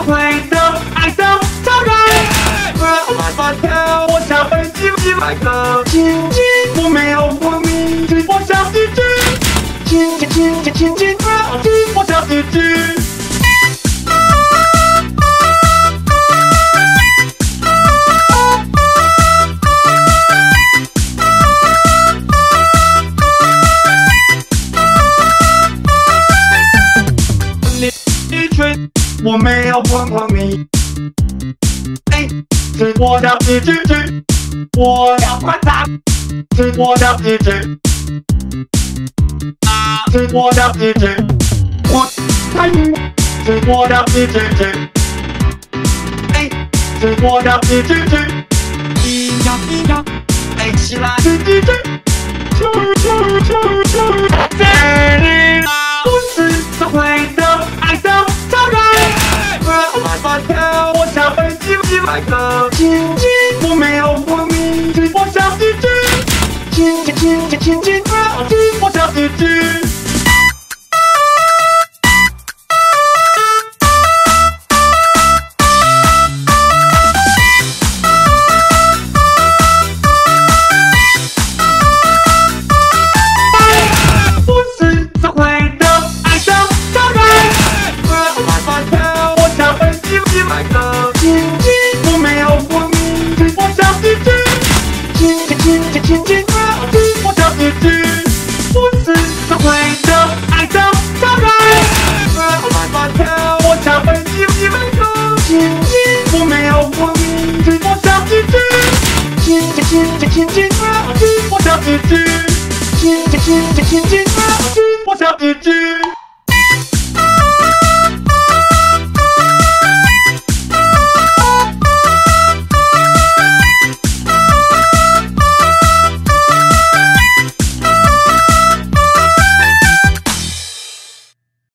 会的爱的超人，我想飞进来的亲亲，我没有昏迷，我想自己，亲亲亲亲亲亲，我想自己。我没有碰你，是我的意志，我要观察，是我的意志，是我的意志，我参与，是我的意志，是我的意志，起来，是意志，不是社会的爱的超人。我想飞进来的亲亲，我没有昏迷，我想自己，亲亲亲亲亲亲，我想自己。